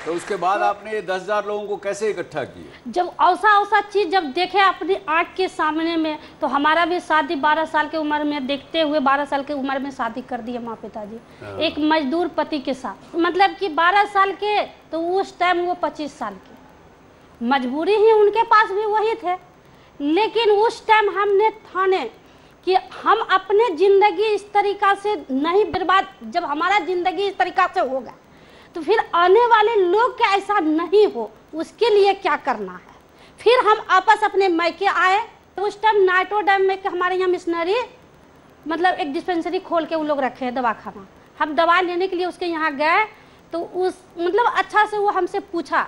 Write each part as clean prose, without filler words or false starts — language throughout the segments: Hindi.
तो उसके बाद आपने ये 10,000 लोगों को कैसे इकट्ठा किया? जब औसा चीज जब देखे अपनी आंख के सामने में, तो हमारा भी शादी 12 साल की उम्र में देखते हुए 12 साल की उम्र में शादी कर दी है माँ पिताजी, एक मजदूर पति के साथ। मतलब कि 12 साल के, तो उस टाइम वो 25 साल के, मजबूरी ही उनके पास भी वही थे। लेकिन उस टाइम हमने ठाने कि हम अपने ज़िंदगी इस तरीक़ा से नहीं बर्बाद, जब हमारा ज़िंदगी इस तरीक़ा से होगा तो फिर आने वाले लोग का ऐसा नहीं हो, उसके लिए क्या करना है। फिर हम आपस अपने मैके आए। तो उस टाइम नाइटो डैम में हमारे यहाँ मिशनरी मतलब एक डिस्पेंसरी खोल के वो लोग रखे हैं, दवाखाना। हम दवा लेने के लिए उसके यहाँ गए, तो उस मतलब अच्छा से वो हमसे पूछा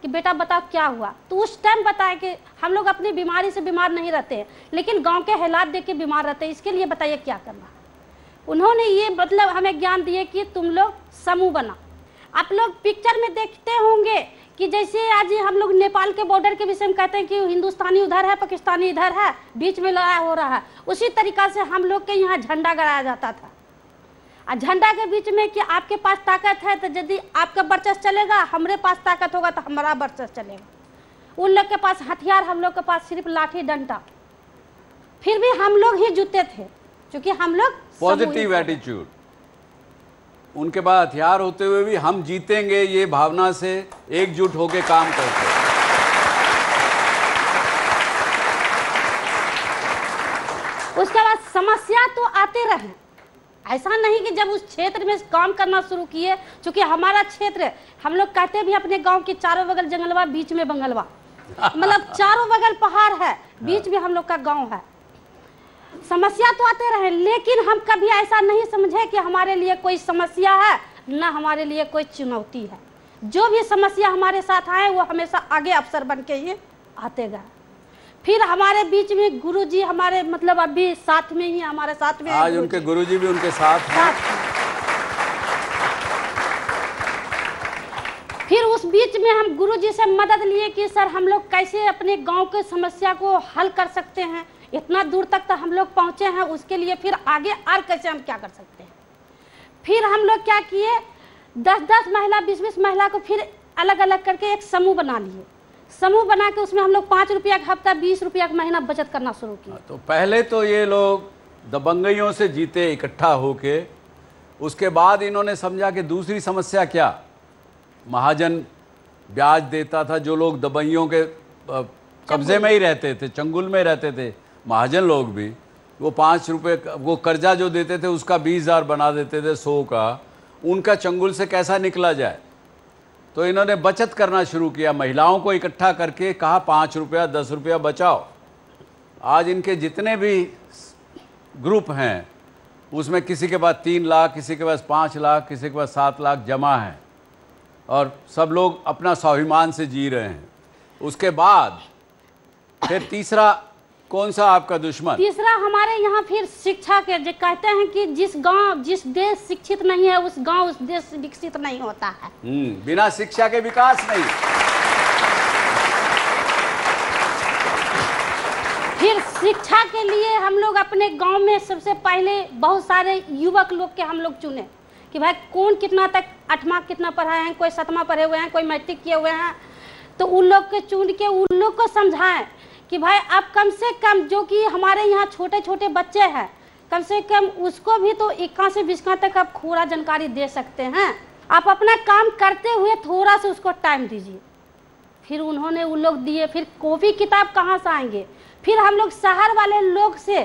कि बेटा बताओ क्या हुआ। तो उस टाइम बताया कि हम लोग अपनी बीमारी से बीमार नहीं रहते हैं, लेकिन गांव के हालात देख के बीमार रहते हैं, इसके लिए बताइए क्या करना है। उन्होंने ये मतलब हमें ज्ञान दिए कि तुम लोग समूह बना। आप लोग पिक्चर में देखते होंगे कि जैसे आज हम लोग नेपाल के बॉर्डर के विषय में कहते हैं कि हिंदुस्तानी उधर है, पाकिस्तानी इधर है, बीच में लड़ाई हो रहा है, उसी तरीक़ा से हम लोग के यहाँ झंडा गड़ाया जाता था। और झंडा के बीच में कि आपके पास ताकत है तो यदि आपका वर्चस्व चलेगा, हमारे पास ताकत होगा तो हमारा वर्चस्व चलेगा। उन लोग के पास हथियार, हम लोग के पास सिर्फ लाठी डंडा, फिर भी हम लोग ही जुटे थे क्योंकि हम लोग पॉजिटिव एटीट्यूड। उनके पास हथियार होते हुए भी हम जीतेंगे ये भावना से एकजुट होकर काम करते हैं। उसके बाद समस्या तो आते रहे, ऐसा नहीं कि जब उस क्षेत्र में काम करना शुरू किए, क्योंकि हमारा क्षेत्र, हम लोग कहते भी अपने गांव के चारों बगल जंगलवा, बीच में बंगलवा, मतलब चारों बगल पहाड़ है, बीच में हम लोग का गांव है। समस्या तो आते रहे, लेकिन हम कभी ऐसा नहीं समझे कि हमारे लिए कोई समस्या है, न हमारे लिए कोई चुनौती है। जो भी समस्या हमारे साथ आए वो हमेशा आगे अफसर बन के ही आते गए। फिर हमारे बीच में गुरुजी हमारे मतलब अभी साथ में ही, हमारे साथ में आज उनके गुरुजी भी उनके साथ हैं। फिर उस बीच में हम गुरुजी से मदद लिए कि सर हम लोग कैसे अपने गांव के समस्या को हल कर सकते हैं, इतना दूर तक तो हम लोग पहुंचे हैं, उसके लिए फिर आगे और कैसे हम क्या कर सकते हैं। फिर हम लोग क्या किए, 10-10 महिला, 20-20 महिला को फिर अलग अलग करके एक समूह बना लिए। समूह बना के उसमें हम लोग 5 रुपया का हफ्ता, 20 रुपया का महीना बचत करना शुरू किया। तो पहले तो ये लोग दबंगइयों से जीते इकट्ठा होके, उसके बाद इन्होंने समझा कि दूसरी समस्या क्या, महाजन ब्याज देता था, जो लोग दबंगइयों के कब्जे में ही रहते थे, चंगुल में रहते थे, महाजन लोग भी, वो 5 रुपये वो कर्जा जो देते थे उसका 20,000 बना देते थे 100 का, उनका चंगुल से कैसा निकला जाए। तो इन्होंने बचत करना शुरू किया, महिलाओं को इकट्ठा करके कहा 5 रुपया 10 रुपया बचाओ। आज इनके जितने भी ग्रुप हैं उसमें किसी के पास 3 लाख, किसी के पास 5 लाख, किसी के पास 7 लाख जमा है, और सब लोग अपना स्वाभिमान से जी रहे हैं। उसके बाद फिर तीसरा कौन सा आपका दुश्मन? तीसरा हमारे यहाँ फिर शिक्षा के, जो कहते हैं कि जिस गांव, जिस देश शिक्षित नहीं है उस गांव, उस देश विकसित नहीं होता है। बिना शिक्षा के विकास नहीं। फिर शिक्षा के लिए हम लोग अपने गांव में सबसे पहले बहुत सारे युवक लोग के हम लोग चुने कि भाई कौन कितना तक 8वां कितना पढ़ाए हैं, कोई 7वां पढ़े हुए हैं, कोई मैट्रिक किए हुए हैं, तो उन लोग के चुन के उन लोग को समझाएं कि भाई आप कम से कम, जो कि हमारे यहाँ छोटे छोटे बच्चे हैं, कम से कम उसको भी तो 1 से 20 तक आप पूरा जानकारी दे सकते हैं। आप अपना काम करते हुए थोड़ा सा उसको टाइम दीजिए। फिर उन्होंने उन लोग दिए। फिर कॉपी किताब कहाँ से आएंगे। फिर हम लोग शहर वाले लोग से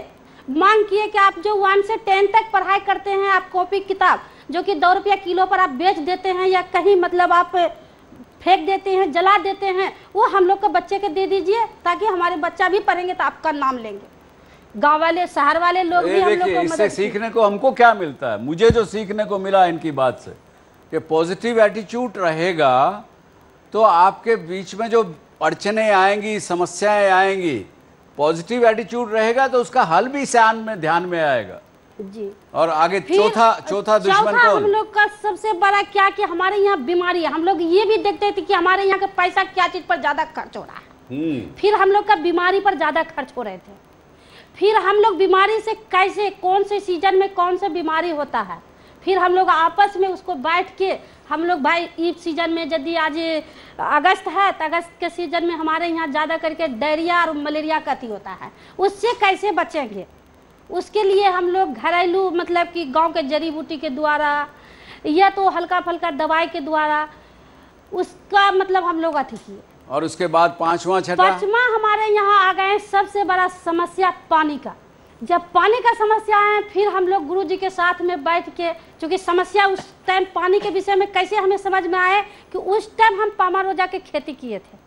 मांग किए कि आप जो 1 से 10 तक पढ़ाई करते हैं, आप कॉपी किताब जो कि 2 रुपया किलो पर आप बेच देते हैं या कहीं मतलब आप फेंक देते हैं, जला देते हैं, वो हम लोग को बच्चे के दे दीजिए, ताकि हमारे बच्चा भी पढ़ेंगे तो आपका नाम लेंगे। गांव वाले, शहर वाले लोग भी हम लोग को इससे सीखने को हमको क्या मिलता है? मुझे जो सीखने को मिला इनकी बात से कि पॉजिटिव एटीट्यूड रहेगा तो आपके बीच में जो अड़चने आएंगी, समस्याएं आएंगी, पॉजिटिव एटीट्यूड रहेगा तो उसका हल भी ध्यान में आएगा जी। और आगे चौथा दुश्मन कौन? हम लोग का सबसे बड़ा क्या कि हमारे यहाँ बीमारी है। हम लोग ये भी देखते थे कि हमारे यहाँ का पैसा क्या चीज पर ज्यादा खर्च हो रहा है। फिर हम लोग का बीमारी पर ज्यादा खर्च हो रहे थे। फिर हम लोग बीमारी से कैसे, कौन से सीजन में कौन सा बीमारी होता है, फिर हम लोग आपस में उसको बैठ के हम लोग भाई ईद सीजन में, यदि आज अगस्त है तो अगस्त के सीजन में हमारे यहाँ ज़्यादा करके डायरिया और मलेरिया का अति होता है, उससे कैसे बचेंगे, उसके लिए हम लोग घरेलू मतलब कि गांव के जड़ी बूटी के द्वारा या तो हल्का फल्का दवाई के द्वारा उसका मतलब हम लोग अति किए। और उसके बाद पांचवा हमारे यहाँ आ गए सबसे बड़ा समस्या पानी का। जब पानी का समस्या है फिर हम लोग गुरुजी के साथ में बैठ के, क्योंकि समस्या उस टाइम पानी के विषय में कैसे हमें समझ में आए कि उस टाइम हम पामारोजा के खेती किए थे।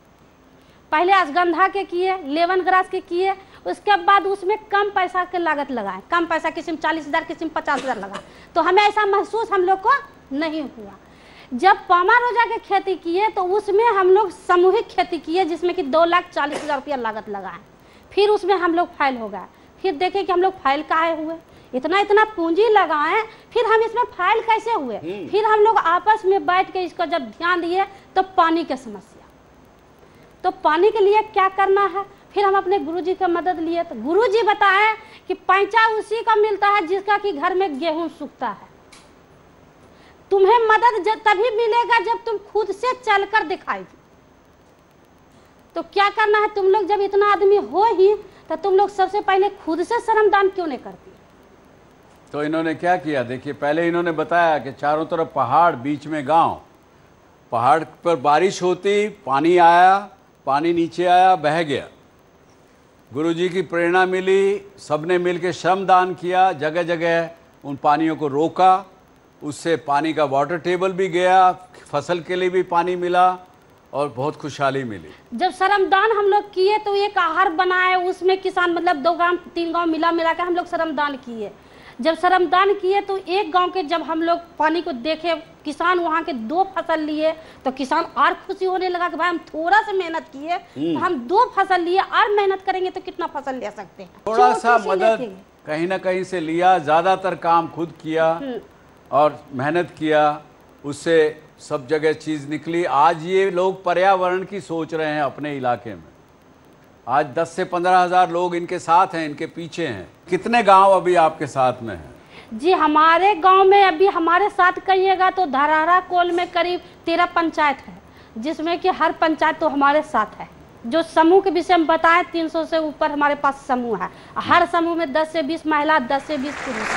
पहले अश्वगंधा के किए, लेमन ग्रास के किए, उसके बाद उसमें कम पैसा के लागत लगाए, कम पैसा किस्म 40,000 किस्म 50,000 लगा, तो हमें ऐसा महसूस हम लोग को नहीं हुआ। जब पामारोजा के खेती किए तो उसमें हम लोग सामूहिक खेती किए जिसमें कि 2,40,000 रुपया लागत लगाए, फिर उसमें हम लोग फाइल हो गए। फिर देखें कि हम लोग फाइल काहे हुए, इतना पूंजी लगाए, फिर हम इसमें फाइल कैसे हुए। फिर हम लोग आपस में बैठ के इसको जब ध्यान दिए तो पानी की समस्या, तो पानी के लिए क्या करना है, फिर हम अपने गुरुजी की मदद लिए तो गुरुजी बताए कि पैंचा उसी का मिलता है जिसका कि घर में गेहूं सूखता है। तुम्हें मदद तभी मिलेगा जब तुम खुद से चलकर दिखाएगी। तो क्या करना है, तुम लोग जब इतना आदमी हो ही तो तुम लोग सबसे पहले खुद से श्रमदान क्यों नहीं करती। तो इन्होंने क्या किया, देखिए पहले इन्होंने बताया कि चारों तरफ पहाड़, बीच में गांव, पहाड़ पर बारिश होती, पानी आया, पानी नीचे आया, बह गया। गुरुजी की प्रेरणा मिली, सबने मिलकर श्रमदान किया, जगह जगह उन पानियों को रोका, उससे पानी का वाटर टेबल भी गया, फसल के लिए भी पानी मिला और बहुत खुशहाली मिली। जब श्रमदान हम लोग किए तो एक आहार बनाए, उसमें किसान मतलब 2 गांव 3 गांव मिला के हम लोग श्रमदान किए। जब श्रमदान किए तो एक गांव के जब हम लोग पानी को देखे, किसान वहाँ के 2 फसल लिए तो किसान और खुशी होने लगा कि भाई हम थोड़ा सा मेहनत किए तो हम 2 फसल लिए, और मेहनत करेंगे तो कितना फसल ले सकते हैं। थोड़ा सा मदद कहीं ना कहीं से लिया, ज्यादातर काम खुद किया और मेहनत किया, उससे सब जगह चीज़ निकली। आज ये लोग पर्यावरण की सोच रहे हैं अपने इलाके में। आज 10 से 15,000 लोग इनके साथ हैं, इनके पीछे हैं। कितने गांव अभी आपके साथ में हैं? जी हमारे गांव में अभी हमारे साथ कहिएगा तो धरारा कोल में करीब 13 पंचायत है, जिसमें कि हर पंचायत तो हमारे साथ है। जो समूह के विषय में बताएं 300 से ऊपर हमारे पास समूह है। हर समूह में 10 से 20 महिला, 10 से 20 पुरुष।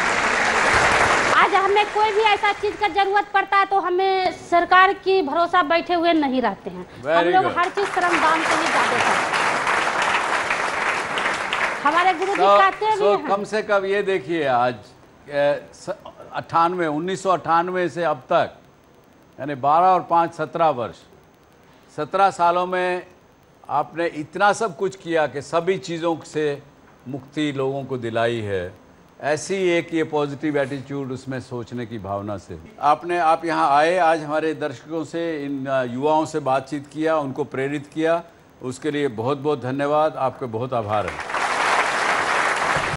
आज हमें कोई भी ऐसा चीज का जरूरत पड़ता है तो हमें सरकार की भरोसा बैठे हुए नहीं रहते हैं। हम लोग हर चीज श्रमदान के लिए जाते हैं। हमारे गुरुजी कहते हैं कम से कम ये देखिए, आज 1998 से अब तक यानी 12 और 5 17 वर्ष, 17 सालों में आपने इतना सब कुछ किया कि सभी चीज़ों से मुक्ति लोगों को दिलाई है। ऐसी एक ये पॉजिटिव एटीट्यूड, उसमें सोचने की भावना से आप यहाँ आए, आज हमारे दर्शकों से, इन युवाओं से बातचीत किया, उनको प्रेरित किया, उसके लिए बहुत बहुत धन्यवाद, आपके बहुत आभार है।